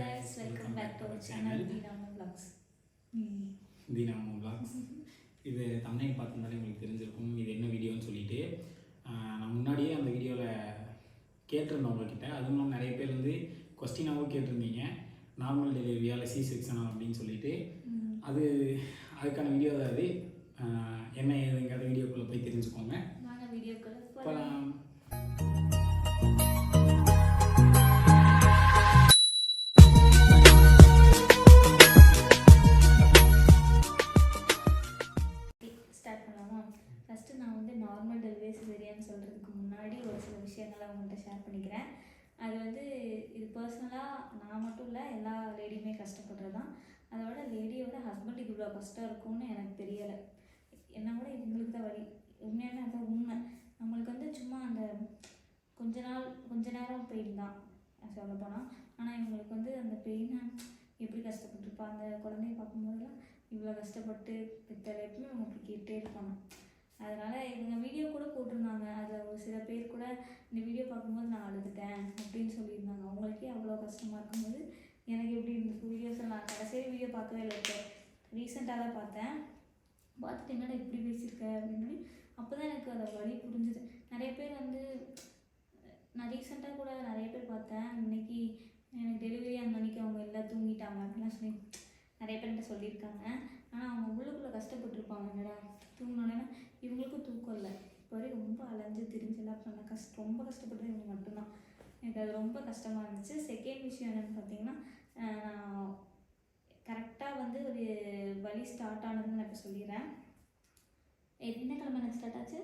guys, welcome back to our channel Deenamo Vlogs. Deenamo Vlogs. இது thumbnail பார்த்துருந்தாலே உங்களுக்கு தெரிஞ்சிருக்கும் இது என்ன வீடியோன்னு சொல்லிட்டு. நான் முன்னாடியே அந்த வீடியோவில் கேட்டிருந்தேன் உங்கள்கிட்ட. அதுவும் இல்லாமல் நிறைய பேர் வந்து கொஸ்டினாகவும் கேட்டிருந்தீங்க, நார்மல் டெலிவரியா இல்லை சி செக்ஷனா அப்படின்னு சொல்லிட்டு. அதுக்கான வீடியோ தான் அது. என்ன ஏதுங்கிறத வீடியோக்குள்ளே போய் தெரிஞ்சுக்கோங்க. வீடியோக்குள்ளே நார்மல் டெலிவரி சிசேரியன் சொல்கிறதுக்கு முன்னாடி ஒரு சில விஷயங்களை அவங்கள்ட்ட ஷேர் பண்ணிக்கிறேன். அது வந்து இது பர்சனலாக நான் மட்டும் இல்லை, எல்லா லேடியுமே கஷ்டப்படுறது தான். அதோட லேடியோட ஹஸ்பண்டுக்கு இவ்வளோ கஷ்டம் இருக்கும்னு எனக்கு தெரியலை. என்ன கூட இவங்களுக்கு தான் வழி. உண்மையான அதான் உண்மை. நம்மளுக்கு வந்து சும்மா அந்த கொஞ்ச நேரம் பெயின் தான் சொல்ல போனால். ஆனால் இவங்களுக்கு வந்து அந்த பெயினை எப்படி கஷ்டப்பட்டுருப்பா, அந்த குழந்தைய பார்க்கும்போதெல்லாம் இவ்வளோ கஷ்டப்பட்டு எப்பவுமே அவங்க அப்படி கேட்டே இருப்பாங்க. அதனால் இவங்க வீடியோ கூட போட்டிருந்தாங்க. அதில் ஒரு சில பேர் கூட இந்த வீடியோ பார்க்கும்போது நான் அழுதுட்டேன் அப்படின்னு சொல்லியிருந்தாங்க. அவங்களுக்கே அவ்வளோ கஷ்டமாக இருக்கும்போது எனக்கு எப்படி இந்த வீடியோஸை நான் கடைசியாக வீடியோ பார்க்கவே இல்லை, இப்போ ரீசெண்டாக தான் பார்த்தேன். பார்த்துட்டு என்னடா இப்படி பேசியிருக்கேன் அப்படின்னு அப்போ தான் எனக்கு அதை வழி புரிஞ்சுது. நிறைய பேர் வந்து நான் ரீசெண்டாக கூட நிறைய பேர் பார்த்தேன், இன்னைக்கு எனக்கு டெலிவரி அந்த அன்றைக்கி அவங்க எல்லாம் தூங்கிட்டாங்க அப்படிலாம் சொல்லி நிறைய பேர்கிட்ட சொல்லியிருக்காங்க. ஆனால் அவங்க உள்ளுக்குள்ளே கஷ்டப்பட்டுருப்பாங்க. என்னடா தூங்கினோன்னா இவங்களுக்கும் தூக்கம் இல்லை. இப்போ வரைக்கும் ரொம்ப அலைஞ்சு திரிஞ்செல்லாம் பண்ண ரொம்ப கஷ்டப்பட்டது இவங்க மட்டும்தான். எனக்கு அது ரொம்ப கஷ்டமாக இருந்துச்சு. செகண்ட் விஷயம் என்னென்னு பார்த்தீங்கன்னா, நான் கரெக்டாக வந்து ஒரு வலி ஸ்டார்ட் ஆனதுன்னு நான் இப்போ சொல்லிடுறேன். என்ன கிழமை எனக்கு ஸ்டார்ட் ஆச்சு?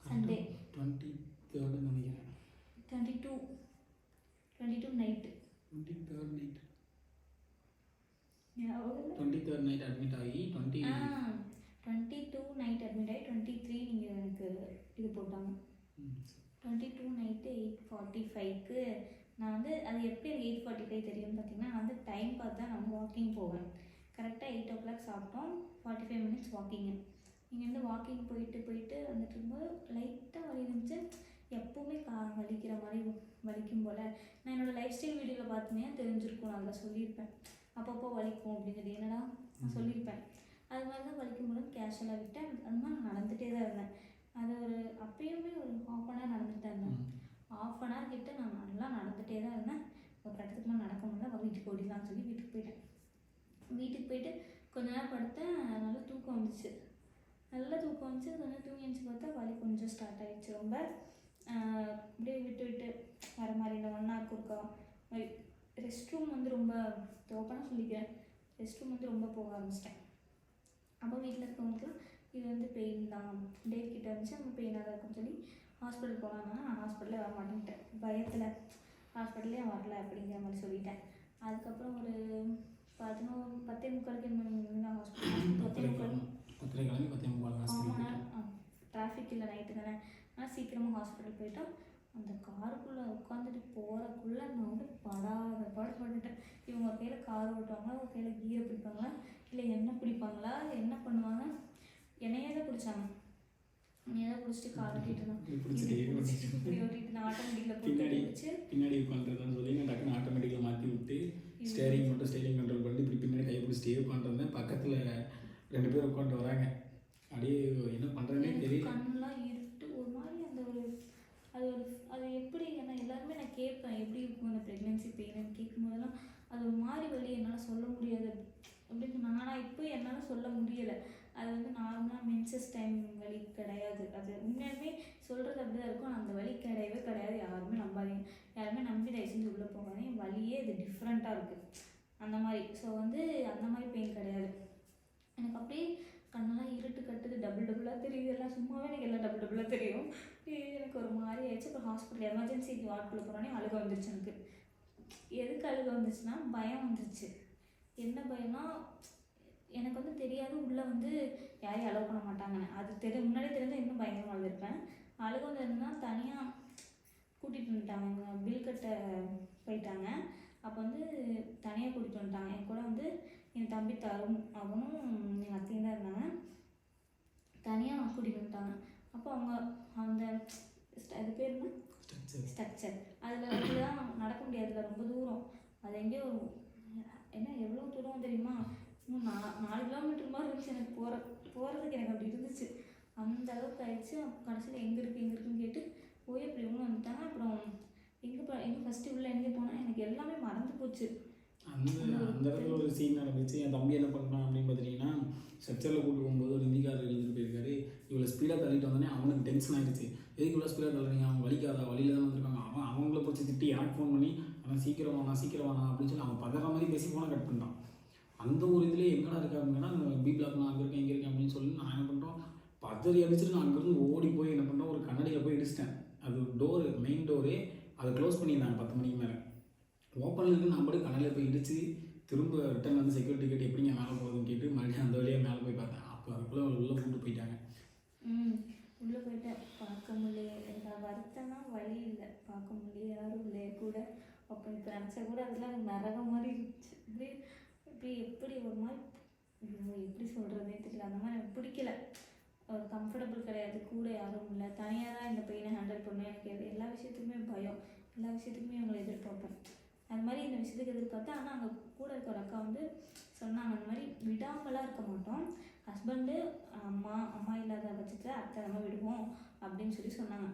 சண்டே 23 நினைக்கிறேன். 22 நைட்டு 23 நைட் அட்மிட் ஆகி 22 நைட் அட்மிட் ஆகி 23 நீங்கள் எனக்கு இது போட்டாங்க. 22 நைட்டு 8:45க்கு நான் வந்து அது எப்படி எனக்கு 8:45 தெரியும்னு பார்த்தீங்கன்னா, நான் வந்து டைம் பார்த்தா நான் வாக்கிங் போவேன். கரெக்டாக 8 o'clock சாப்பிட்டோம், 45 minutes வாக்கிங்கு. இங்கேருந்து வாக்கிங் போயிட்டு வந்துட்டு இருக்கும்போது லைட்டாக வலி இருந்துச்சு. எப்போவுமே வலிக்கிற மாதிரி வலிக்கும் போல். நான் என்னோடய லைஃப் ஸ்டைல் வீடியோவில் பார்த்தீங்கன்னா தெரிஞ்சிருக்கும், நான் அதில் சொல்லியிருப்பேன் அப்பப்போ வலிக்கும் அப்படிங்கிறது. என்னடா நான் சொல்லியிருப்பேன். அது மாதிரி தான் வலிக்கும் போது கேஷுவலாக விட்டேன். அது மாதிரி நான் நடந்துகிட்டே தான் இருந்தேன். அது அப்பயுமே ஒரு 1/2 hour நடந்துகிட்டு தான் இருந்தேன். 1/2 hour கிட்ட நான் நல்லா நடந்துகிட்டே தான் இருந்தேன். ஒரு கட்டத்துக்கு மேலே நடக்க முடியல, வீட்டுக்கு ஓடிடலான்னு சொல்லி வீட்டுக்கு போயிட்டு கொஞ்ச நேரம் படுத்தேன். நல்லா தூக்கம் வந்துச்சு. கொஞ்சம் தூங்கி எழுந்துச்சு பார்த்தா வலி கொஞ்சம் ஸ்டார்ட் ஆகிடுச்சு. ரொம்ப அப்படியே விட்டு வர மாதிரி இந்த 1 hour இருக்கா மாதிரி. ரெஸ்ட் ரூம் வந்து ரொம்ப ஓப்பனாக சொல்லிக்கிறேன், ரெஸ்ட் ரூம் வந்து ரொம்ப போக ஆரம்பிச்சிட்டேன். அப்போ வீட்டில் இருக்கவங்களுக்குலாம் இது வந்து பெயின் தான், டேட் கிட்ட இருந்துச்சு, நம்ம பெயினாக தான் இருக்குன்னு சொல்லி ஹாஸ்பிட்டல் போகலான்னா நான் ஹாஸ்பிட்டலே வர மாட்டேன்ட்டேன். பயத்தில் ஹாஸ்பிட்டலே வரல அப்படிங்கிற மாதிரி சொல்லிட்டேன். அதுக்கப்புறம் ஒரு 10:45க்கு நான் ஹாஸ்பிட்டல் டிராஃபிக் இல்லை, நைட்டு தானே. ஆனால் சீக்கிரமாக ஹாஸ்பிட்டல் போயிட்டோம். அந்த காருக்குள்ளே உட்காந்துட்டு போகிறக்குள்ளே நான் வந்து பாடுபட்டுட்டேன். இவங்க ஒரு கையில் கார் ஓட்டுவாங்களா, ஒரு கையில் கீரை பிடிப்பாங்களா, இல்லை எண்ணெய் பிடிப்பாங்களா, என்ன பண்ணுவாங்க, என்னையே தான் பிடிச்சாங்க. என்னையே பிடிச்சிட்டு கார் ஓட்டிட்டு ஓட்டிட்டு நான் ஆட்டோமேட்டிக்கில் பின்னாடி உட்காந்துருந்தேன்னு சொல்லி நான் டக்குன்னு ஆட்டோமேட்டிக்கில் மாற்றி விட்டு ஸ்டேரிங் கண்ட்ரோல் பண்ணி இப்படி பின்னாடி கை பிடிச்சிட்டே உட்காந்துருந்தேன். பக்கத்தில் 2 பேர் உட்காந்து வராங்க. அப்படியே என்ன பண்ணுறதுனே தெரியல. கண்ணெலாம் இருட்டு ஒரு மாதிரி. அது எப்படி, ஏன்னா எல்லாருமே நான் கேட்பேன் எப்படி இருக்கும் அந்த ப்ரெக்னென்சி பெயின் கேட்கும்போதெல்லாம் அது ஒரு மாதிரி வலி என்னால் சொல்ல முடியாது அப்படின்னு சொன்னாங்க. ஆனால் இப்போ என்னால் சொல்ல முடியலை. அது வந்து நார்மலாக மென்சஸ் டைம் வலி கிடையாது. அது உண்மையாலுமே சொல்கிறது அப்படி தான் இருக்கும். அந்த வலி கிடையாது. யாருமே நம்பாதீங்க, யாருமே நம்பி தயவு செஞ்சு உள்ளே போகாதீங்க. வலியே இது டிஃப்ரெண்ட்டாக இருக்குது அந்த மாதிரி. ஸோ வந்து அந்த மாதிரி பெயின் கிடையாது. எனக்கு அப்படியே கண்ணெல்லாம் இருட்டு கட்டுது, டபுளாக தெரியுது. எல்லாம் சும்மாவே எனக்கு எல்லாம் டபுளாக தெரியும். எனக்கு ஒரு மாதிரி ஆயிடுச்சு. அப்புறம் ஹாஸ்பிட்டல் எமர்ஜென்சி வார்டுக்குள்ளே போனோடனே அழுக வந்துருச்சு. எனக்கு எதுக்கு அழுக வந்துச்சுன்னா பயம் வந்துருச்சு. என்ன பயம்னா, எனக்கு வந்து தெரியாது உள்ளே வந்து யாரையும் அலோவ் பண்ண மாட்டாங்கன்னு. அது முன்னாடியே தெரிஞ்சால் இன்னும் பயங்கரமாக அழுதுருப்பேன். அழுக வந்ததுன்னா தனியாக கூட்டிகிட்டு வந்துட்டாங்க. எங்கள் பில் கட்ட போயிட்டாங்க. அப்போ வந்து தனியாக கூட்டிகிட்டு வந்துட்டாங்க. என் கூட வந்து என் தம்பி தரும், அவனும் எங்கள் அத்தையும் தான் இருந்தாங்க. தனியாக கூட்டிகிட்டு வந்துட்டாங்க. அப்போ அவங்க அந்த அது பேர் என்ன, ஸ்ட்ரக்சர், அதில் தான் நடக்க முடியாதுல, ரொம்ப தூரம். அது எங்கேயோ என்ன எவ்வளோ தூரம் தெரியுமா, இன்னும் 4 கிலோமீட்டர் மாதிரி இருந்துச்சு எனக்கு போகிறதுக்கு. எனக்கு அப்படி இருந்துச்சு, அந்த அளவுக்கு ஆயிடுச்சு. கடைசியில் எங்கே இருக்குன்னு கேட்டு போய் அப்படி இவங்க வந்துட்டாங்க. அப்புறம் எங்கே ஃபஸ்ட்டு உள்ள எங்கே போனால் எனக்கு எல்லாமே மறந்து போச்சு. அந்த இடத்துல ஒரு சீன் நடந்துச்சு. என் தம்பி என்ன பண்ணுறான் அப்படின்னு பார்த்தீங்கன்னா, ஸ்ட்ரக்சரில் கூட்டு போகும்போது ஒரு ஹிந்திக்காரர் எழுதிட்டு போயிருக்காரு. இவ்வளோ ஸ்பீடாக தள்ளிட்டு வந்தோடனே அவனுக்கு டென்ஷன் ஆகிடுச்சு. எதுக்கு இவ்வளோ ஸ்பீடாக தள்ளுறீங்க, அவங்க வலிக்காதா, வழியில் தான் வந்திருக்காங்க. அவங்கள பிடிச்சி திட்டி எனக்கு ஃபோன் பண்ணி அவன் சீக்கிரம் வானா அப்படின்னு சொல்லி அவன் பதற மாதிரி பேசி ஃபோனை கட் பண்ணிட்டான். அந்த ஒரு இதுலேயே எங்கடா இருக்கா அப்படின்னா, அந்த பி பிளாக் நான் அங்கே இருக்கேன் இங்கே இருக்கேன் அப்படின்னு சொல்லி நான் என்ன பண்ணுறோம், பதறி அடிச்சுட்டு நான் அங்கேருந்து ஓடி போய் என்ன பண்ணுறோம், ஒரு கண்ணாடியில் போய் இடிச்சிட்டேன். அது டோரு, மெயின் டோரு, அதை க்ளோஸ் பண்ணியிருந்தாங்க 10 மணிக்கு மேலே. ஓப்பனில் இருக்கு, நான் பாட்டு கண்ணாடியில் போய் இடிச்சு திரும்ப ரிட்டன் வந்து செக்யூரிட்டி கேட்டு எப்படிங்க மேலே போகுதுன்னு கேட்டு மறுபடியும் அந்த வழியாக மேலே போய் பார்த்தேன். அப்போ அதுக்குள்ளே உள்ளே கூப்பிட்டு போயிட்டாங்க. உள்ளே போயிட்டேன், பார்க்க முடியல. எனக்கு வருத்தம்னா வழி இல்லை, பார்க்க முடியல, யாரும் இல்லை கூட. அப்போ இப்போ நினச்சா கூட அதெல்லாம் நரகம் மாதிரி இருந்துச்சு. இப்படி எப்படி ஒரு மாதிரி எப்படி சொல்கிறதே தெரியல. அந்த மாதிரி எனக்கு பிடிக்கல, ஒரு கம்ஃபர்டபுள் கிடையாது. கூட யாரும் இல்லை, தனியாக தான் இந்த பெயினை ஹேண்டில் பண்ணேன். எனக்கு எல்லா விஷயத்துக்குமே பயம், எல்லா விஷயத்துக்குமே அவங்களை எதிர்பார்ப்பேன். அது மாதிரி இந்த விஷயத்துக்கு எதிர்பார்த்தேன். ஆனால் அங்கே கூட இருக்கிற அக்கா வந்து சொன்னாங்க, அந்த மாதிரி விடாமலாம் இருக்க மாட்டோம், ஹஸ்பண்டு அம்மா இல்லாத பட்சத்தில் அத்தை நம்ம விடுவோம் அப்படின்னு சொல்லி சொன்னாங்க.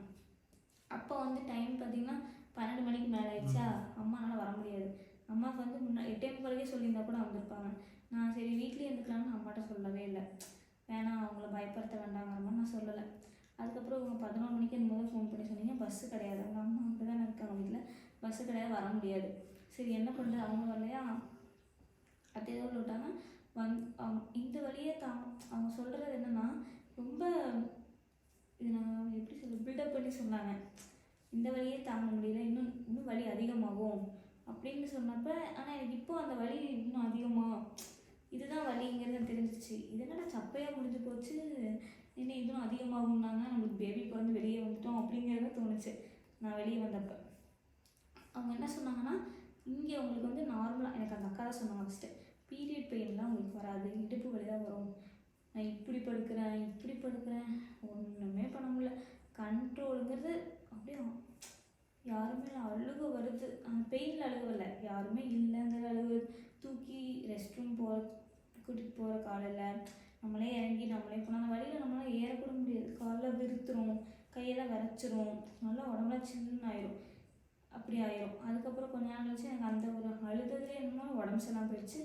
அப்போ வந்து டைம் பார்த்திங்கன்னா 12 மணிக்கு மேலே ஆயிடுச்சா, அம்மானால் வர முடியாது. அம்மாவுக்கு வந்து 8 வரைக்கும் சொல்லியிருந்தா கூட வந்திருப்பாங்க. நான் சரி வீட்லேயே இருந்துக்கலாம்னு அம்மாட்ட சொல்லவே இல்லை, வேணாம் அவங்கள பயப்படுத்த வேண்டாங்கிற மாதிரி நான் சொல்லலை. அதுக்கப்புறம் இவங்க 11 மணிக்கு என்னமோது ஃபோன் பண்ணி சொன்னீங்க, பஸ்ஸு கிடையாது, அவங்க அம்மா அங்கே தானே இருக்காங்க வீட்டில், பஸ்ஸு கிடையாது, வர முடியாது. சரி என்ன பண்ணுறது, அவங்க வரலையா, அப்படி ஏதோ விட்டாங்க. இந்த வழியே அவங்க சொல்கிறது என்னென்னா, ரொம்ப இது நான் எப்படி சொல்ல பில்டப் பண்ணி சொன்னாங்க. இந்த வழியே தாங்க முடியல, இன்னும் வலி அதிகமாகும் அப்படின்னு சொன்னப்போ, ஆனால் எனக்கு இப்போ அந்த வலி இன்னும் அதிகமாக, இதுதான் வலிங்கிறது தெரிஞ்சிச்சு. இது என்னடா சப்பையாக முடிஞ்சு போச்சு, என்ன இன்னும் அதிகமாகும்னாங்க, நம்மளுக்கு பேபி பிறந்து வெளியே வந்துட்டோம் அப்படிங்கிறத தோணுச்சு. நான் வெளியே வந்தப்போ அவங்க என்ன சொன்னாங்கன்னா, இங்கே உங்களுக்கு வந்து நார்மலாக, எனக்கு அந்த அக்கா தான் சொன்னாங்க ஃபஸ்ட்டு, பீரியட் பெயின்லாம் உங்களுக்கு வராது, இடுப்பு வலி தான் வரும். நான் இப்படி படுக்கிறேன் ஒன்றுமே பண்ண முடியல. கண்ட்ரோலுங்கிறது அப்படியே யாருமே அழுக வருது, அந்த பெயினில் அழுக வரல, யாருமே இல்லைங்கிற அழுகு. தூக்கி ரெஸ்ட் ரூம் கூட்டிகிட்டு போகிற காலையில் நம்மளே இறங்கி நம்மளே போனால் அந்த வழியில் நம்மளால் ஏறக்கூட முடியாது, காலில் விருத்துரும், கையெல்லாம் விரைச்சிரும், நல்லா உடம்புல சில்லுன்னு ஆயிரும், அப்படி ஆயிரும். அதுக்கப்புறம் கொஞ்ச நாள் கழிச்சு எனக்கு அந்த ஒரு அழுததுலேயே என்னமோ உடம்பு சரியில்லாமல் போயிடுச்சு.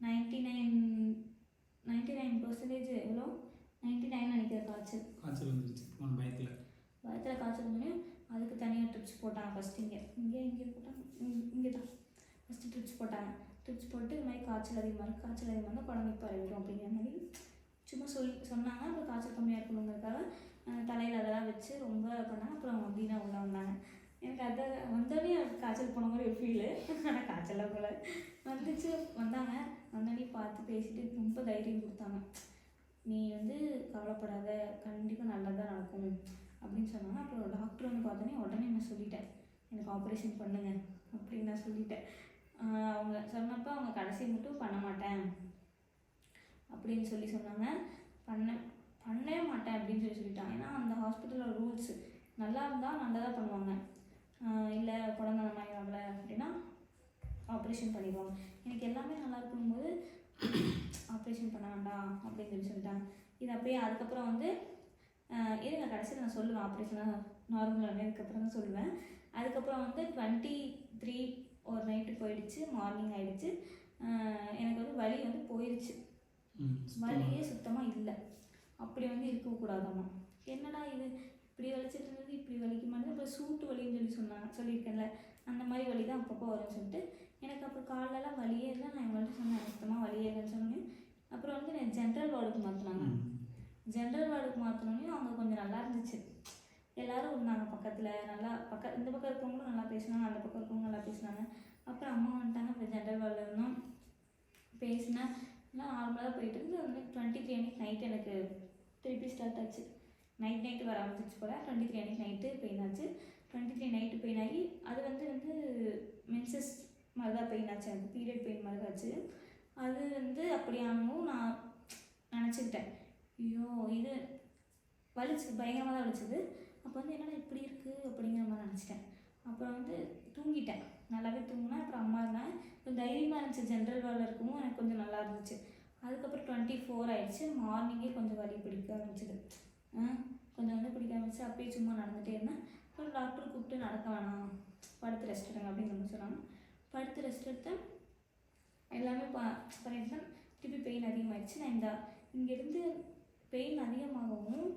99% எவ்வளோ 99 நினைக்கிற காய்ச்சல் வந்துருச்சு. பயத்தில் காய்ச்சல் பண்ணி அதுக்கு தனியாக ட்ரிப்ஸ் போட்டாங்க. ஃபஸ்ட்டு இங்கே போட்டாங்க, இங்கே தான் ஃபஸ்ட்டு ட்ரிப்ஸ் போட்டாங்க. ட்ரிப்ஸ் போட்டு இது மாதிரி காய்ச்சல் அதிகமாக இருந்தால் குழந்தைக்கு பரவிடும் அப்படிங்கிற மாதிரி சும்மா சொன்னாங்க. அப்புறம் காய்ச்சல் கம்மியாக இருக்கணுங்கிறதுக்காக தலையில் அதெல்லாம் வச்சு ரொம்ப பண்ணாங்க. அப்புறம் அப்படின்னா உள்ளே வந்தாங்க. எனக்கு அதை வந்தோடனே காய்ச்சல் போன மாதிரி ஒரு ஃபீலு, ஆனால் காய்ச்சலாக போல வந்தோடனே பார்த்து பேசிட்டு ரொம்ப தைரியம் கொடுத்தாங்க. நீ வந்து கவலைப்படாத, கண்டிப்பாக நல்லதாக நடக்கும் அப்படின்னு சொன்னாங்க. அப்புறம் டாக்டர் வந்து பார்த்தோன்னே உடனே நான் சொல்லிட்டேன், எனக்கு ஆப்ரேஷன் பண்ணுங்க அப்படின்னு நான் சொல்லிட்டேன். அவங்க சொன்னப்போ அவங்க கடைசி மட்டும் பண்ண மாட்டேன் அப்படின்னு சொன்னாங்க. பண்ணவே மாட்டேன் அப்படின்னு சொல்லிட்டாங்க. ஏன்னா அந்த ஹாஸ்பிட்டலோட ரூல்ஸ் நல்லா இருந்தால் நல்லதாக பண்ணுவாங்க, இல்லை குழந்தை அந்த மாதிரி ஆகலை அப்படின்னா ஆப்ரேஷன் பண்ணிடுவாங்க. எனக்கு எல்லாமே நல்லா இருக்கும்போது ஆப்ரேஷன் பண்ண வேண்டாம் அப்படின்னு சொல்லிட்டாங்க. இது அப்படியே அதுக்கப்புறம் வந்து இருங்க கடைசியில் நான் சொல்லுவேன், ஆப்ரேஷனாக நார்மலாக அதுக்கப்புறம் தான் சொல்லுவேன். அதுக்கப்புறம் வந்து 23 ஒரு நைட்டு போயிடுச்சு, மார்னிங் ஆகிடுச்சு. எனக்கு வந்து வலி வந்து போயிடுச்சு, வலியே சுத்தமாக இல்லை. அப்படி வந்து இருக்கக்கூடாதாம்மா, என்னடா இது இப்படி வலிச்சிட்டு இருந்தது இப்படி வலிக்க மாட்டேது. அப்புறம் சூட்டு வலின்னு சொல்லியிருக்கேன்ல, அந்த மாதிரி வலி தான் அப்பப்போ வரும்னு சொல்லிட்டு எனக்கு அப்போ காலெல்லாம் வலியே இல்லை. நான் இவங்கள்ட்ட சொன்னேன் சுத்தமாக வலியே இல்லைன்னு சொன்னோன்னே அப்புறம் வந்து எனக்கு ஜென்ரல் வார்டுக்கு மாற்றினாங்க. ஜென்ரல் வார்டுக்கு மாற்றினோடனே அவங்க கொஞ்சம் நல்லா இருந்துச்சு. எல்லோரும் இருந்தாங்க பக்கத்தில், நல்லா இந்த பக்கம் இருக்கவங்களும் நல்லா பேசினாங்க, அந்த பக்கம் இருக்கவங்க நல்லா பேசினாங்க. அப்புறம் அம்மா வந்துட்டாங்க. அப்புறம் ஜென்ரல் வார்டில் இருந்தோம், பேசினேன், எல்லாம் நார்மலாக போயிட்டு இருந்து. வந்து 23 அன்றைக்கி நைட்டு எனக்கு திருப்பி ஸ்டார்ட் ஆச்சு. நைட்டு வர ஆரம்பிச்சிச்சு போல். 23 அன்றைக்கி நைட்டு பெயின் ஆச்சு. 23 நைட்டு பெயின் ஆகி அது வந்து மென்சஸ் மாதிரி தான் பெயின் ஆச்சு, எனக்கு பீரியட் பெயின் மாதிரி தான் ஆச்சு. அது வந்து அப்படி ஆனவும் நான் நினச்சிக்கிட்டேன், ஐயோ இது வலிச்சு பயங்கரமாக தான் வலிச்சது. அப்போ வந்து என்னடா இப்படி இருக்குது அப்படிங்கிற மாதிரி நினச்சிட்டேன். அப்புறம் வந்து தூங்கிட்டேன். நல்லாவே தூங்கினேன். அப்புறம் அம்மா இருந்தேன். கொஞ்சம் தைரியமாக இருந்துச்சு. ஜென்ரல் வார்டில் இருக்கவும் எனக்கு கொஞ்சம் நல்லா இருந்துச்சு. அதுக்கப்புறம் 24 ஆயிடுச்சு. மார்னிங்கே கொஞ்சம் வலி பிடிக்க ஆரம்பிச்சிது. கொஞ்சம் வந்து பிடிக்க ஆரம்பிச்சு. அப்படியே சும்மா நடந்துகிட்டே இருந்தேன். அப்புறம் டாக்டர் கூப்பிட்டு நடக்க வேணாம், படுத்து ரெஸ்ட் எடுங்க அப்படிங்கிற மாதிரி சொன்னாங்க. படுத்து ரெஸ்ட் எடுத்தேன். எல்லாமே பண்ணிட்டு தான். திருப்பி பெயின் அதிகமாகிடுச்சு. நான் இங்கேருந்து பெயின் அதிகமாகவும்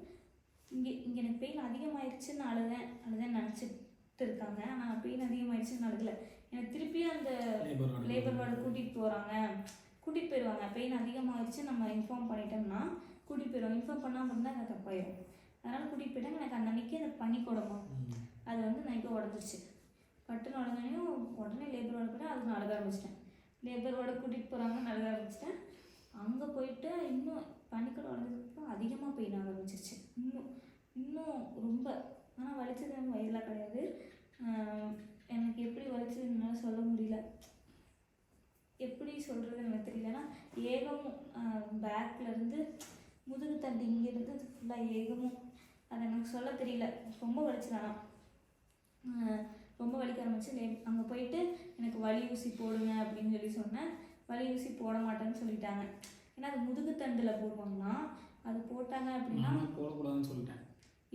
இங்கே எனக்கு பெயின் அதிகமாகிடுச்சுன்னு அழுதேன்னு நினச்சிட்டு இருக்காங்க. ஆனால் பெயின் அதிகமாகிடுச்சுன்னு அழுகலை. எனக்கு திருப்பி அந்த லேபர் வார்டு கூட்டிகிட்டு போயிடுவாங்க. பெயின் அதிகமாகிடுச்சு நம்ம இன்ஃபார்ம் பண்ணிட்டோம்னா கூட்டிகிட்டு போயிடுவாங்க. இன்ஃபார்ம் பண்ணாமல் இருந்தால் எனக்கு தப்பாயிடும். அதனால் கூட்டிகிட்டு போயிட்டாங்க. எனக்கு அன்றைக்கி அந்த பனிக்கூடமா அது வந்து நைட்டு உடஞ்சிருச்சு. பட்டுன்னு உடனேயும் உடனே லேபர் வார்டு போய்ட்டு அதுக்கு நான் அழுக ஆரம்பிச்சிட்டேன். லேபர் வார்டு கூட்டிகிட்டு போகிறாங்கன்னு அழுக ஆரம்பிச்சிட்டேன். அங்கே போயிட்டு இன்னும் பனிக்கூடம் உடஞ்சதுக்கப்புறம் அதிகமாக பெயின் ஆக ஆரம்பிச்சிருச்சு. இன்னும் ரொம்ப. ஆனால் வலிச்சது வயிறுலாம் கிடையாது. எனக்கு எப்படி வலிச்சதுன்னு என்னால் சொல்ல முடியல. எப்படி சொல்கிறதுன்னு எனக்கு தெரியல. ஏன்னா ஏகமும் பேக்லேருந்து முதுகு தண்டு இங்கேருந்து அது ஃபுல்லாக ஏகமும் அது எனக்கு சொல்ல தெரியல. ரொம்ப வலிச்சுதானா ரொம்ப வலிக்க ஆரம்பிச்சு. அங்கே போயிட்டு எனக்கு வலி ஊசி போடுங்க அப்படின்னு சொல்லி சொன்னேன். வலி ஊசி போட மாட்டேன்னு சொல்லிட்டாங்க. ஏன்னா அது முதுகு தண்டில் போடுவாங்கன்னா அது போட்டாங்க அப்படின்னா போடக்கூடாதுன்னு சொல்லிட்டேன்.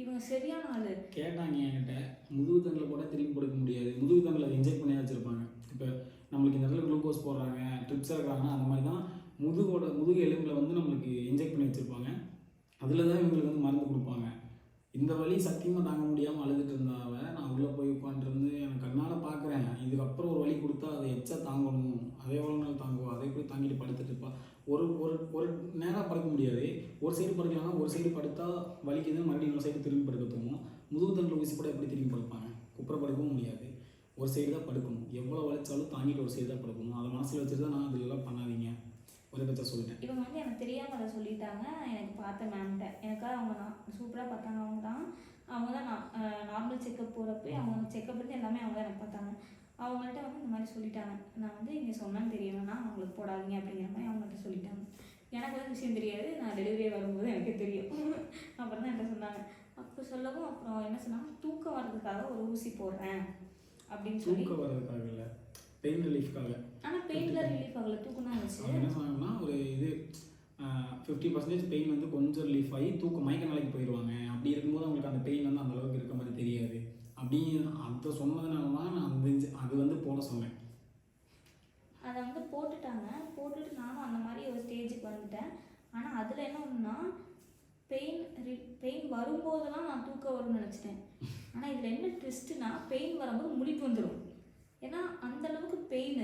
இவங்க சரியான ஆள் கேட்டாங்க என்கிட்ட. முதுகு தண்டில் போட்டால் திரும்பி கொடுக்க முடியாது. முதுகு தண்டில் அதை இன்ஜெக்ட் பண்ணி வச்சுருப்பாங்க. இப்போ நம்மளுக்கு இந்த இடத்துல குளுக்கோஸ் போடுறாங்க, ட்ரிப்ஸ் இருக்கிறாங்கன்னா அந்த மாதிரி தான் முதுகு எலும்பில் வந்து நம்மளுக்கு இன்ஜெக்ட் பண்ணி வச்சுருப்பாங்க. அதில் தான் இவங்களுக்கு வந்து மருந்து கொடுப்பாங்க. இந்த வலி சத்தியமாக தாங்க முடியாமல் அழுதுட்டு இருந்தாவ நான் உள்ளே போய் உட்காந்துருந்து எனக்கு கண்ணால் பார்க்குறேன். இதுக்கப்புறம் ஒரு வலி கொடுத்தா அதை எச்சா தாங்கணும். அதே எவ்வளோ நாள் தாங்குவோம். அதை எப்படி தாங்கிட்டு படுத்துட்டு இருப்பா. ஒரு நேராக படுக்க முடியாது. ஒரு சைடு படுக்கலாம்னா ஒரு சைடு படுத்தா வலிக்குது, மறுபடியும் இன்னொரு சைடு திரும்பி படுக்க தோணும். முதுகு தண்டில் ஊசி போட எப்படி திரும்பி படுப்பாங்க? குப்புற படுக்கவும் முடியாது. ஒரு சைடு தான் படுக்கணும். எவ்வளோ வலிச்சாலும் தாங்கிட்டு ஒரு சைடு தான் படுக்கணும். அதை மனசில் வச்சுட்டு தான் நான் இதெல்லாம் பண்ணாதீங்க ஒரே பச்சா சொல்லிட்டேன். இவங்க வந்து எனக்கு தெரியாமல் அதை சொல்லிட்டாங்க. எனக்கு பார்த்த மேம்கிட்ட எனக்காக அவங்க நான் சூப்பராக பார்த்தாங்க. அவங்க தான் நான் நார்மல் செக்கப் போகிறப்ப அவங்க செக்கப் பண்ணி எல்லாமே அவங்க தான் எனக்கு பார்த்தாங்க. அவங்கள்ட்ட வந்து இந்த மாதிரி சொல்லிட்டாங்க. நான் வந்து இங்கே சொன்னான்னு தெரியணும்னா அவங்களுக்கு போடாதீங்க அப்படிங்கிற மாதிரி அவங்கள்ட்ட சொல்லிட்டாங்க. எனக்கு வந்து விஷயம் தெரியாது. நான் டெலிவரி வரும்போது எனக்கு தெரியும். அப்புறம் தான் என்கிட்ட சொன்னாங்க. அப்போ சொல்லவும் அப்புறம் என்ன சொன்னாங்க, தூக்கம் வர்றதுக்காக ஒரு ஊசி போடுறேன் அப்படின்னு சொல்லி. தூக்கம் வர்றதுக்காக இல்லை, பெயின் ரிலீஃப்காக. ஆனால் பெயினில் ரிலீஃப் ஆகலை, தூக்கம் தான் இருந்துச்சு. என்ன சொன்னாங்கன்னா ஒரு இது 50% பெயின் வந்து கொஞ்சம் ரிலீஃப் ஆகி மயக்க நிலைக்கு போயிடுவாங்க. அப்படி இருக்கும்போது அவங்களுக்கு அந்த பெயின் வந்து அந்த அளவுக்கு இருக்க மாதிரி தெரியாது அப்படின்னு அதை சொன்னதுனால தான் நான் அது வந்து போட சொன்னேன். அதை வந்து போட்டுட்டு நானும் அந்த மாதிரி ஒரு ஸ்டேஜுக்கு வந்துட்டேன். ஆனால் அதில் என்ன ஒன்றுனா பெயின் வரும்போதெல்லாம் நான் தூக்கம் வரும்னு நினச்சிட்டேன். ஆனால் இதில் என்ன ட்விஸ்ட்டுனா பெயின் வரும்போது முழிப்பு வந்துடும். ஏன்னா அந்தளவுக்கு பெயின்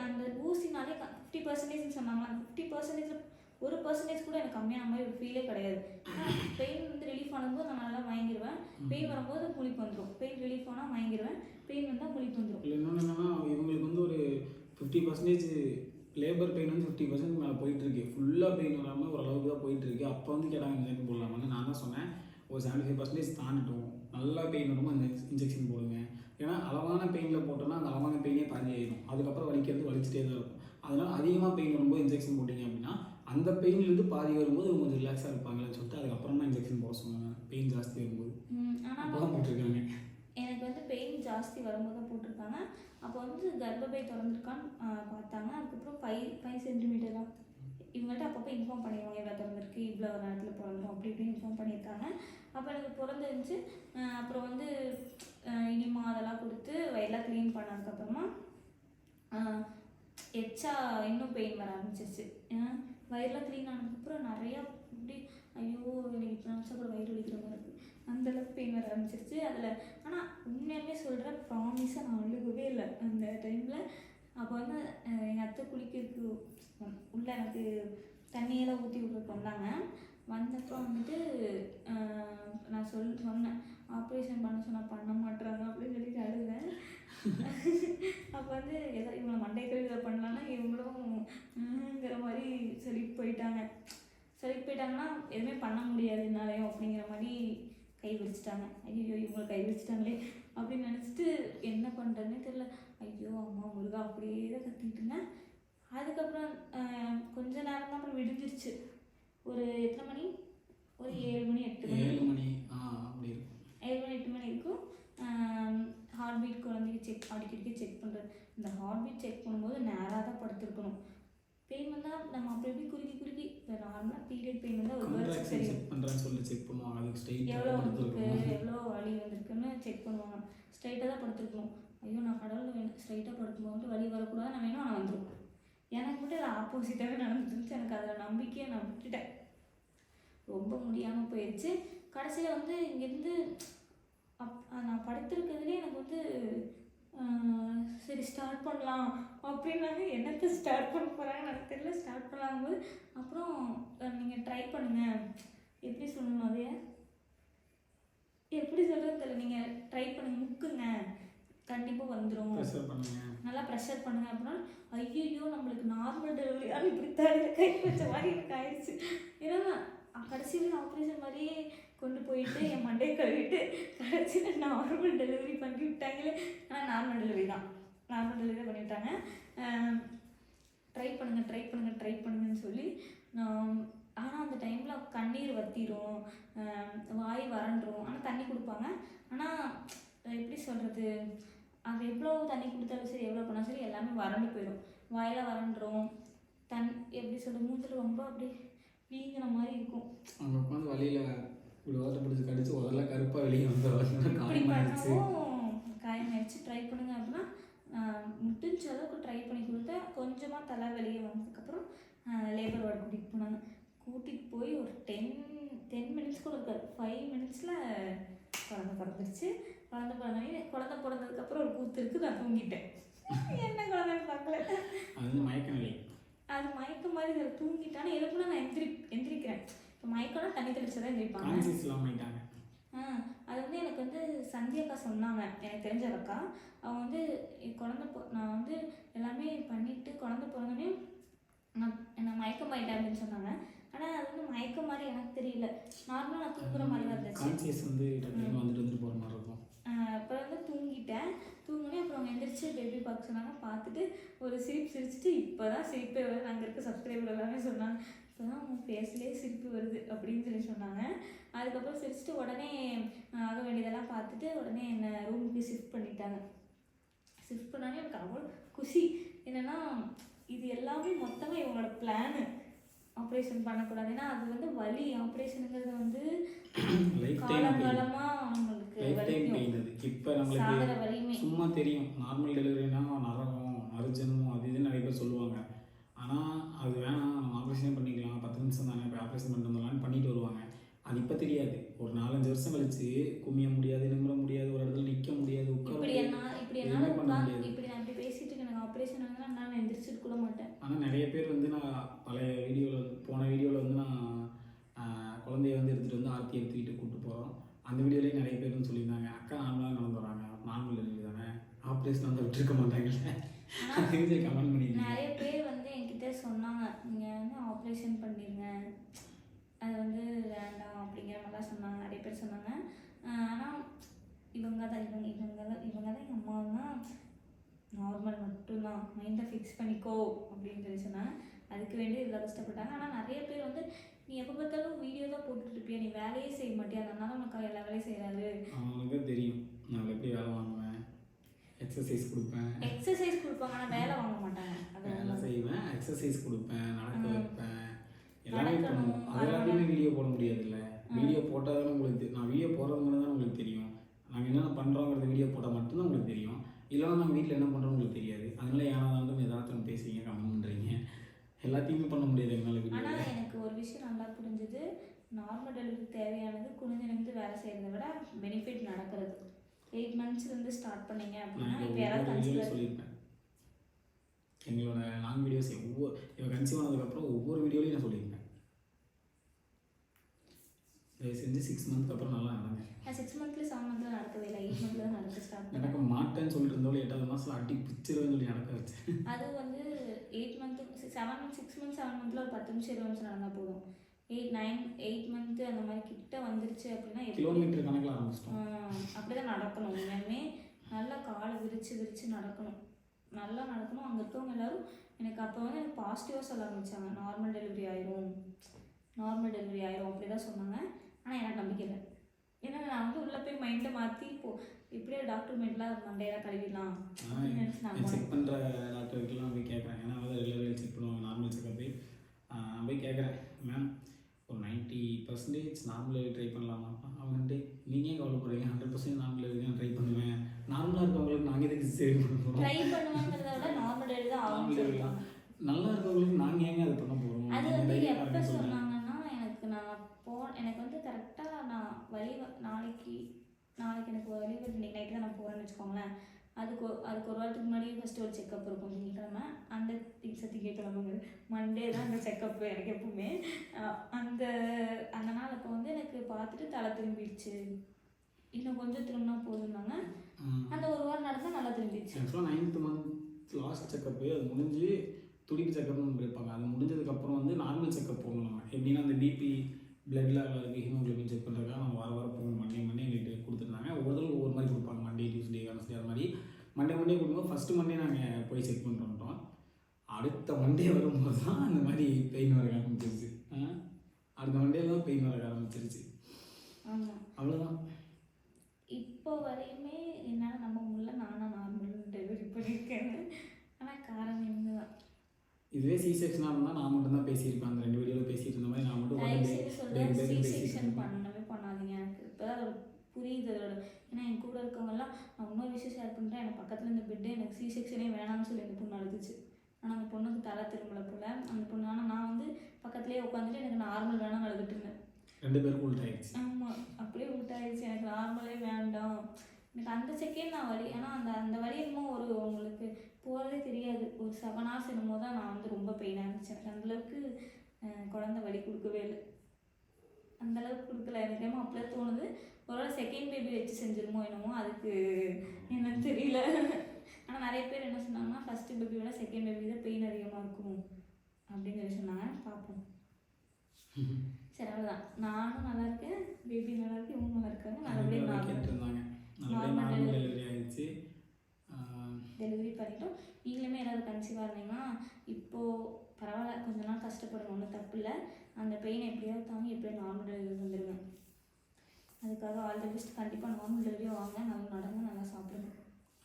அந்த ஊசினாலே 50% சொன்னாங்களா, 50% 1% கூட எனக்கு கம்மியான மாதிரி ஒரு ஃபீலே கிடையாது. பெயின் வந்து ரிலீஃப் ஆனபோது நான் நல்லா மயங்கிடுவேன். பெயின் வரும்போது முழிப்பு வந்துடும். பெயின் ரிலீஃப் ஆனால் மயங்கிடுவேன். பெயின் வந்தால் முழிப்பு வந்துடும். இல்லை இன்னொன்று என்னென்னா இவங்களுக்கு வந்து ஒரு 50% லேபர் பெயின் வந்து 50% மேலே போயிட்டுருக்கு. ஃபுல்லாக பெயின் வராமல் ஓரளவுக்கு தான் போயிட்டுருக்கு. அப்போ வந்து கேட்டாங்க இன்ஜெக்ஷன் போடலாமான்னு. நான் தான் சொன்னேன் ஒரு 75% தாண்டிட்டோம், நல்லா பெயின் வரும்போது அந்த இன்ஜெக்ஷன் போடுங்க. ஏன்னா அளவான பெயினில் போட்டோன்னா அந்த அளவான பெயினே தாண்டி ஆகிடும். அதுக்கப்புறம் வலிச்சிட்டே தான் இருக்கும். அதனால் அதிகமாக பெயின் வரும்போது இன்ஜெக்ஷன் போட்டிங்க அப்படின்னா அந்த பெயின்லேருந்து பாதி வரும்போது கொஞ்சம் ரிலாக்ஸாக இருப்பாங்கன்னு சொல்லிட்டு அதுக்கப்புறமா இன்ஜெக்ஷன் போட சொன்னாங்க. பெயின் ஜாஸ்தி வரும்போது அப்போ தான் போட்டிருக்காங்க. எனக்கு வந்து பெயின் ஜாஸ்தி வரும்போது தான் போட்டிருக்காங்க. அப்போ வந்து கர்ப்பப்பை திறந்துருக்கான்னு பார்த்தாங்க. அதுக்கப்புறம் 5 சென்டிமீட்டராக இவங்கள்ட்ட அப்பப்போ இன்ஃபார்ம் பண்ணிடுவாங்க, இவ்வளோ திறந்துருக்கு, இவ்வளோ நேரத்தில் பிறந்துடும் அப்படி இப்படின்னு இன்ஃபார்ம் பண்ணியிருக்காங்க. அப்போ எனக்கு பிறந்துருந்துச்சு. அப்புறம் வந்து இனிமா அதெல்லாம் கொடுத்து வயரெலாம் க்ளீன் பண்ணதுக்கப்புறமா எச்சா இன்னும் பெயின் வர ஆரம்பிச்சிருச்சு. வயிறுலாம் க்ளீன் ஆனதுக்கப்புறம் நிறையா இப்படி ஐயோ எனக்கு இப்போ நினச்சா கூட வயிறு வலிக்கிற மாதிரி இருக்குது, அந்தளவுக்கு பெயின் வர ஆரம்பிச்சிருச்சு. அதில் ஆனால் உண்மையாலுமே சொல்கிறேன், ப்ராமிஸாக நான் அழுகவே இல்லை அந்த டைமில். அப்போ வந்து எங்கள் அத்தை குளிக்கிறதுக்கு உள்ளே எனக்கு தண்ணியெல்லாம் ஊற்றி விட்றதுக்கு வந்தப்போ வந்துட்டு நான் சொன்னேன் ஆப்ரேஷன் பண்ண சொன்னால் பண்ண மாட்டுறாங்க அப்படின்னு சொல்லிட்டு அழுவேன். அப்போ வந்து எதாவது இவங்களை மண்டை கழுவி இதை பண்ணலான்னா இவங்களும்ங்கிற மாதிரி சொல்லிட்டு போயிட்டாங்கன்னா எதுவுமே பண்ண முடியாது என்னாலையும் அப்படிங்கிற மாதிரி கை விரிச்சிட்டாங்க. ஐயோ இவங்களை கை விரிச்சிட்டாங்களே அப்படின்னு நினச்சிட்டு என்ன பண்ணுறதுன்னே தெரியல. ஐயோ அம்மா முருகா அப்படியே தான் கத்திக்கிட்டு இருந்தேன். அதுக்கப்புறம் கொஞ்ச நேரம் தான் அப்புறம் விடிஞ்சிருச்சு. ஒரு எத்தனை மணி, ஒரு 7 மணி 8 மணி 7 மணி அப்படி இருக்கும். 7 மணி 8 மணி இருக்கும். ஹார்ட் பீட் குழந்தைக்கு அடிக்கடிக்கு செக் பண்ணுறது. இந்த ஹார்ட் பீட் செக் பண்ணும்போது நேராக தான் படுத்துருக்கணும். பெயின் வந்தால் நம்ம அப்படி இப்படி குறுக்கி இப்போ நார்மலாக பீரியட் பெயின் வந்தால் ஒரு பேர்ட்ஸ் தெரியும் செக் பண்ணுறேன்னு சொல்லி செக் பண்ணுவாங்க. அதுக்கு ஸ்ட்ரைட்டாக எவ்வளோ வந்திருக்கு படுத்துருக்கணும். எவ்வளோ வலி வந்திருக்குன்னு செக் பண்ணுவாங்க. ஸ்ட்ரைட்டாக தான் படுத்துருக்கணும். ஐயோ நான் கடவுளில் வேணும் ஸ்ட்ரைட்டாக படுக்கும்போது வலி வரக்கூடாது, நான் வேணும் நான் வந்துடும். எனக்கு மட்டும் அது ஆப்போசிட்டாகவே நடந்துருந்துச்சு. எனக்கு அதில் நம்பிக்கையை நான் விட்டுட்டேன். ரொம்ப முடியாமல் போயிடுச்சு. கடைசியில் வந்து இங்கேருந்து நான் படுத்துருக்கிறதுலே எனக்கு வந்து சரி ஸ்டார்ட் பண்ணலாம் அப்படின்னாங்க. என்னத்தை ஸ்டார்ட் பண்ண போகிறாங்கன்னு எனக்கு தெரியல. ஸ்டார்ட் பண்ணலாங்கும்போது அப்புறம் நீங்கள் ட்ரை பண்ணுங்கள், எப்படி சொல்லணும் அதைய எப்படி சொல்கிறது தெரியல, நீங்கள் ட்ரை பண்ணுங்க, முக்குங்க, கண்டிப்பாக வந்துடும், நல்லா ப்ரெஷர் பண்ணுங்க அப்படின்னா. ஐயோ நம்மளுக்கு நார்மல் டெலிவரியால் இப்படி தலையில் கை வச்ச மாதிரி எனக்கு ஆயிடுச்சு. ஏன்னா கடைசியில் ஆப்ரேஷன் மாதிரியே கொண்டு போயிட்டு என் மண்டையை கழுவிட்டு கடைசியில் நார்மல் டெலிவரி பண்ணி விட்டாங்களே. ஆனால் நார்மல் டெலிவரி தான், நார்மல் டெலிவரி பண்ணிவிட்டாங்க. ட்ரை பண்ணுங்கன்னு சொல்லி ஆனால் அந்த டைமில் கண்ணீர் வத்திரும், வாய் வறண்டுரும். ஆனால் தண்ணி கொடுப்பாங்க. ஆனால் எப்படி சொல்கிறது, அது எவ்வளோ தண்ணி கொடுத்தாலும் சரி எவ்வளோ பண்ணாலும் சரி எல்லாமே வறண்டு போயிடும். வாயெல்லாம் வறண்டுரும். எப்படி சொல்கிறது, மூஞ்சில் ரொம்ப அப்படி வீங்கின மாதிரி இருக்கும். அவங்க உட்காந்து வழியில் இப்படி ஓட்ட பிடிச்சி கடிச்சு முதல்ல கருப்பாக வெளியே வந்தாலும் காயமாயிடுச்சு. ட்ரை பண்ணுங்க அப்படின்னா முடிஞ்ச அளவுக்கு ட்ரை பண்ணி கொடுத்தேன். கொஞ்சமாக தலை வெளியே வந்ததுக்கப்புறம் லேபர் வார்டு கூட்டிகிட்டு போனாங்க. கூட்டிகிட்டு போய் ஒரு 10 மினிட்ஸ் கூட இருக்காது, 5 மினிட்ஸில் குழந்தை பிறந்துருச்சு. குழந்தை பிறந்ததுக்கப்புறம் ஒரு கூத்து இருக்குது, நான் தூங்கிட்டேன். என்ன குழந்தைன்னு பார்க்கல. அது மயக்கம் மாதிரி இதில் தூங்கிட்டானே. எதுக்குன்னா நான் எந்திரிக்கிறேன். இப்போ மயக்கம்னா தண்ணி தெளிச்சு தான் எந்திரிப்பாங்க. அது வந்து எனக்கு வந்து சந்தியாக்கா சொன்னாங்க, எனக்கு தெரிஞ்ச அக்கா. அவங்க வந்து நான் வந்து எல்லாமே பண்ணிவிட்டு குழந்தை பிறந்தோடனே நான் மயக்கம் ஆகிட்டேன் அப்படின்னு சொன்னாங்க. ஆனால் அது வந்து மயக்கம் மாதிரி எனக்கு தெரியல, நார்மலாக நான் தூங்குற மாதிரி தான் இருந்துச்சு. அப்புறம் வந்து தூங்கினே அப்புறம் அவங்க எந்திரிச்சு பேபி பார்க்க சொன்னாங்க. பார்த்துட்டு ஒரு சிரிச்சிட்டு இப்போ தான் சிரிப்பே வருது. அங்கே இருக்க சப்ஸ்கிரைபர் எல்லாமே சொன்னாங்க, இப்போ தான் உன் ஃபேஸ்லேயே சிரிப்பு வருது அப்படின்னு சொல்லி சொன்னாங்க. அதுக்கப்புறம் சிரிச்சிட்டு உடனே ஆக வேண்டியதெல்லாம் பார்த்துட்டு உடனே என்னை ரூமுக்கு ஷிஃப்ட் பண்ணிட்டாங்க. ஷிஃப்ட் பண்ணாலே எனக்கு அவ்வளோ குஷி. என்னென்னா இது எல்லாமே மொத்தமாக இவங்களோட பிளானு. ஆப்ரேஷன் பண்ணக்கூடாது, ஏன்னா அது வந்து வலி. ஆப்ரேஷனுங்கிறது வந்து காலங்காலமாக அவங்களுக்கு சாகிற வலியுமே. சும்மா தெரியும் நார்மல் டெலிவரினா நரகம் நறுஜனமும் அது இதுன்னு நிறைய பேர் சொல்லுவாங்க. ஆனால் அது வேணாம், நம்ம ஆப்ரேஷனே பண்ணிக்கலாம், 10 நிமிஷம் தானே இப்போ ஆப்ரேஷன் பண்ணிட்டு வந்தோம்லான்னு பண்ணிட்டு வருவாங்க. அது இப்போ தெரியாது. ஒரு 4-5 வருஷம் கழிச்சு குமிய முடியாது, நிமிர முடியாது, ஒரு இடத்துல நிற்க முடியாது, இப்படி பேசிட்டு எனக்கு ஆப்ரேஷன் வந்து நான் எந்திரிச்சிட்டு கூட மாட்டேன். ஆனால் நிறைய பேர் வந்து நான் போன வீடியோவில் வந்து நான் குழந்தைய வந்து எடுத்துகிட்டு வந்து ஆர்த்தி எடுத்துக்கிட்டு கூப்பிட்டு போகிறோம். அந்த வீடியோலேயே நிறைய பேர் வந்து சொல்லியிருந்தாங்க, அக்கா நார்மலாக நடந்து வராங்க, நார்மல் டெலிவரி தானே, ஆப்ரேஷன் வந்து விட்டுருக்க மாட்டாங்கல்ல. கமெண்ட் பண்ணியிருந்தாங்க. நிறைய பேர் வந்து என்கிட்ட சொன்னாங்க, நீங்கள் வந்து ஆப்ரேஷன் பண்ணிடுங்க, அது வந்து வேண்டாம் அப்படிங்கிற மாதிரிலாம் சொன்னாங்க. நிறைய பேர் சொன்னாங்க. ஆனால் இவங்க தான் எங்கள் அம்மாவுன்னா நார்மல் மட்டும்தான், மைண்டை ஃபிக்ஸ் பண்ணிக்கோ அப்படின்னு சொல்லி சொன்னாங்க. அதுக்கு வேண்டி இவ்வளோ கஷ்டப்பட்டாங்க. ஆனால் நிறைய பேர் வந்து நீ எப்போ பார்த்தாலும் வீடியோ தான் போட்டுட்டு இருப்பியா, நீ வேலையே செய்ய மாட்டியா, அதனால உனக்கு எல்லா வேலையும் செய்கிறாரு. அவங்களுக்கு தெரியும் நான் எப்படி வேலை வாங்குவேன், எக்ஸசைஸ் கொடுப்பாங்க, ஆனால் வேலை வாங்க மாட்டாங்க. வேலை செய்வேன், எக்ஸசைஸ் கொடுப்பேன், நடக்க வைப்பேன், எல்லாமே பண்ணுவோம். அதெல்லாமே வீடியோ போட முடியாதுல்ல. வீடியோ போட்டால் தானே உங்களுக்கு நான் வீடியோ போடுறவங்க தான் உங்களுக்கு தெரியும். நாங்கள் என்னென்ன பண்ணுறோங்கிறது வீடியோ போட்டால் மட்டும்தான் உங்களுக்கு தெரியும். இல்லைனா நாங்கள் வீட்டில் என்ன பண்ணுறோம் உங்களுக்கு தெரியாது. அதனால ஏனாலும் ஏதாச்சும் பேசுவீங்க, கமெண்ட் பண்ணுறீங்க, எல்லாத்தையுமே பண்ண முடியாது என்னால். ஆனால் எனக்கு ஒரு விஷயம் நல்லா புரிஞ்சுது, நார்மல் டெலிவரி தேவையானது குனிஞ்சிருந்து வேலை செய்கிறத விட பெனிஃபிட் நடக்கிறது. 8 மந்த்ஸ்லேருந்து ஸ்டார்ட் பண்ணீங்க அப்படின்னா இப்போ யாராவது சொல்லியிருப்பேன். எங்களோட லாங் வீடியோஸ் இவன் கன்சீவ் ஆனதுக்கப்புறம் ஒவ்வொரு வீடியோலையும் நான் சொல்லியிருப்பேன், தயவு செஞ்சு 6 மந்த்க்கு அப்புறம் நல்லா நடங்க. 6 மந்த்ல 7 மந்த்ல நடக்கவே இல்லை, 8 மந்த்ல தான் நடக்க ஸ்டார்ட் நடக்க மாட்டேன்னு சொல்லிட்டு இருந்தாலும் 8வது மாதம் அடி பிச்சிருவேன்னு சொல்லி நடக்க வச்சேன். அது வந்து 8 மந்த்து 6 மந்த் 7 மந்த்ல ஒரு 10 நிமிஷம் 20 நிமிஷம் நடந்தால் போதும். 8 மந்த்து அந்த மாதிரி கிட்ட வந்துருச்சு அப்படின்னா கிலோமீட்டர் கணக்கில் ஆரம்பிச்சிட்டோம். அப்படி தான் நடக்கணும். எல்லாமே நல்லா கால் விரிச்சு நடக்கணும், நல்லா நடக்கணும். அங்கே இருக்கவங்க எல்லோரும் எனக்கு அப்போ வந்து எனக்கு பாசிட்டிவாக சொல்ல ஆரம்பித்தாங்க, நார்மல் டெலிவரி ஆயிரும் அப்படி தான் சொன்னாங்க. ஆனால் எனக்கு நம்பிக்கை இல்லை. ஏன்னா நான் வந்து உள்ளே போய் மைண்டை மாற்றி இப்படியே டாக்டர் மைண்ட்லாம் மண்டையெல்லாம் கழுவிடலாம் அப்படின்னு நினச்சி நான் செக் பண்ணுற டாக்டருக்கெல்லாம் போய் கேட்குறேன். ஏன்னா வந்து ரெகுலராக செக் பண்ணுவாங்க நார்மல் செக்கப்பு. நான் போய் கேட்குறேன், மேம் ஒரு 90% நார்மல் ட்ரை பண்ணலாமா? அவங்கன்ட்டு நீங்கள் ஏன் கவலைப்படுறீங்க, 100% நார்மல் இருக்குன்னு ட்ரை பண்ணுவேன். நார்மலாக இருக்கவங்களுக்கு நாங்கள் எதுக்கு சரி பண்ணுறோம்? ட்ரை பண்ணுவாங்கிறத விட நார்மல் டெலிவரி தான் ஆகும்னு சொல்லிட்டாங்க. நல்லா இருக்கவங்களுக்கு நாங்கள் ஏங்க அது பண்ண போகிறோம்? அது வந்து எப்போ சொன்னாங்கன்னா, எனக்கு வந்து கரெக்டாக நான் நாளைக்கு எனக்கு வலி வருது, இன்னைக்கு நைட்டு தான் நான் போகிறேன்னு வச்சுக்கோங்களேன். அதுக்கு ஒரு வாரத்துக்கு முன்னாடியே ஃபஸ்ட்டு ஒரு செக்கப் இருக்கும் திங்கக்கிழமை. அந்த திங்கக்கிழமைங்க மண்டே தான் அந்த செக்கப்பு எனக்கு எப்பவுமே. அந்த நாள் அப்போ வந்து எனக்கு பார்த்துட்டு தலை திரும்பிடுச்சு, இன்னும் கொஞ்சம் திரும்பினா போதும்னாங்க. அந்த ஒரு வாரம் நடந்தால் நல்லா திரும்பிடுச்சு. ஆக்சுவலாக 9th மந்த் லாஸ்ட் செக்கப்பு அது முடிஞ்சு துடிப்பு செக்கப்னு ஒன்று இருப்பாங்க. அது முடிஞ்சதுக்கப்புறம் வந்து நார்மல் செக்கப் போகணும். எப்படின்னா அந்த BP blood level haemoglobin check பண்ணுறதுக்காக நம்ம வாரம் போகணும். மண்டே எங்களுக்கு கொடுத்துருந்தாங்க. ஒவ்வொருத்தரும் ஒவ்வொரு மாதிரி கொடுப்பாங்க. மண்டே, டியூஸ்டே, வெனஸ்டே அது மாதிரி. மண்டே கொடுக்கும்போது ஃபஸ்ட்டு மண்டே நாங்கள் போய் செக் பண்ணிட்டு வந்துட்டோம். அடுத்த மண்டே வரும்போது தான் அந்த மாதிரி பெயின் வர ஆரம்பிச்சிருச்சு. அடுத்த மண்டே தான் பெயின் வர ஆரம்பிச்சிருச்சு. ஆமாம், அவ்வளோதான். இப்போ வரையுமே என்னால் நம்ப முடியல நானும் நார்மல் டெலிவரி பண்ணியிருக்கேன்னு. ஆனால் காரணம் இவங்க தான். இதுவே சி செக்ஷனாக இருந்தால் நான் மட்டும்தான் பேசியிருப்பேன். அந்த 2 வீடியோவில் பேசிட்டு இருந்த மாதிரி நான் மட்டும் C-section பண்ணவே பண்ணாதீங்க. எனக்கு இப்போ தான் அதோட புரியுது அதோட. ஏன்னா என் கூட இருக்கவங்கலாம் நான் இன்னொரு விஷயம் ஷேர் பண்ணுறேன். எனக்கு பக்கத்தில் இந்த பெட்டு எனக்கு C-sectionே வேணாம்னு சொல்லி அந்த பொண்ணு அழுதுச்சு. ஆனால் அந்த பொண்ணுக்கு தலை திரும்பலை போல் அந்த பொண்ணு. ஆனால் நான் வந்து பக்கத்துலேயே உட்காந்துட்டு எனக்கு நார்மல் வேணாம்னு அழுதுட்டு இருந்தேன். 2 பேருக்கும் உள்டாயிடுச்சு. ஆமாம், அப்படியே உள்டாயிடுச்சு. எனக்கு நார்மலே வேண்டாம். எனக்கு அந்த செகண்ட் நான் வலி. ஆனால் அந்த வலி என்னமோ உங்களுக்கு போகிறதே தெரியாது. ஒரு 7 hours என்னமோ தான் நான் வந்து ரொம்ப பெயினாக இருந்துச்சு. எனக்கு அந்தளவுக்கு குழந்த வலி கொடுக்கவே இல்லை. அந்தளவுக்கு கொடுக்கல. எனக்கு என்னமோ அப்படியே தோணுது, ஒருவேளை செகண்ட் பேபி வச்சு செஞ்சிருமோ என்னமோ, அதுக்கு என்னன்னு தெரியல. ஆனால் நிறைய பேர் என்ன சொன்னாங்கன்னா, ஃபஸ்ட்டு பேபி விட செகண்ட் பேபி தான் பெயின் அதிகமாக இருக்கும் அப்படின்னு சொல்லி சொன்னாங்க. பார்ப்போம். சரி, அவ்வளோதான். நானும் நல்லா இருக்கேன், பேபி நல்லா இருக்கு, இவங்க நல்லா இருக்காங்க. நல்லபடியாக நார்மல் டெலிவரி ஆயிடுச்சு. டெலிவரி பண்ணிட்டோம். நீங்களுமே ஏதாவது கன்சீவாக இருந்தீங்கன்னா இப்போது பரவாயில்ல, கொஞ்ச நாள் கஷ்டப்படணும், ஒன்றும் தப்பு இல்லை. அந்த பெயின் எப்படியாவது தாங்கி எப்படியோ நார்மல் டெலிவரி வந்துடுங்க. அதுக்காக ஆல் தி பெஸ்ட். கண்டிப்பாக நார்மல் டெலிவரியாக வாங்க, நல்லா நடங்க, நல்லா சாப்பிடுங்க.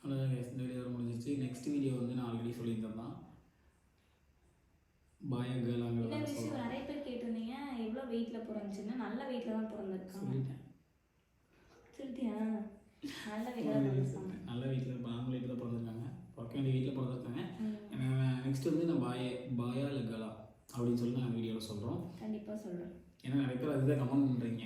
அவ்வளோதான் கேஸ், இந்த வீடியோ முடிஞ்சிச்சு. நெக்ஸ்ட் வீடியோ வந்து நான் ஆல்ரெடி சொல்லியிருந்தேன் தான், பாய் கேர்ளாங்கிற விஷயம் நிறைய பேர் கேட்டிருந்தீங்க, எவ்வளோ வெயிட்டில் பிறந்துச்சுன்னா. நல்ல வெயிட்டில் தான் பிறந்திருக்காங்க. சொல்லிட்டியா? நல்ல வீட்டில் தான் பிறந்திருக்காங்க. நல்ல வீட்டில் நார்மல் வீட்டில் தான் பிறந்திருக்காங்க. பிறக்க வேண்டிய வீட்டில் பிறந்திருக்காங்க. நெக்ஸ்ட் வந்து நான் பாயா இல்லை கேர்ளா அப்படின்னு சொல்லி நான் வீடியோவில் சொல்கிறோம். கண்டிப்பாக சொல்கிறேன். ஏன்னா நிறைய பேர் அதுதான் கமெண்ட் பண்ணுறீங்க,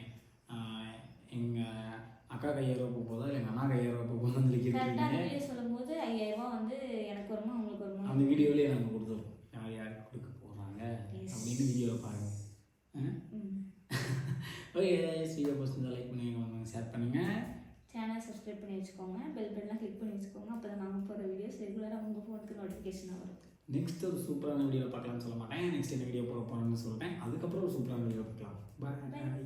எங்கள் அக்கா 5000 ரூபா போதா இல்லை எங்கள் அண்ணா 5000 ரூபா போதான்னு சொல்லி கேட்குறீங்க. சொல்லும் போது 5000 ரூபா வந்து எனக்கு வருமா உங்களுக்கு வருமா? அந்த வீடியோவிலே நாங்கள் கொடுத்துருவோம், யார் யாருக்கு கொடுக்க போகிறாங்க அப்படின்னு வீடியோவில் பாருங்கள். ஓகே, வீடியோ பிடிச்சிருந்தா லைக் பண்ணுங்க, ஷேர் பண்ணுங்கள், சேனல் சப்ஸ்கிரைப் பண்ணி வச்சுக்கோங்க, பெல் பட்டன்லாம் கிளிக் பண்ணி வச்சுக்கோங்க. அப்போ தான் நாங்கள் போகிற வீடியோஸ் ரெகுலராக உங்கள் ஃபோனுக்கு நோட்டிஃபிகேஷனாக வரும். நெக்ஸ்ட் ஒரு சூப்பரான வீடியோவில் பார்க்கலாம்னு சொல்ல மாட்டேன். நெக்ஸ்ட் என்ன வீடியோ போட போகிறோம்னு சொல்லிட்டேன். அதுக்கப்புறம் ஒரு சூப்பரான வீடியோ பார்க்கலாம். பாய்.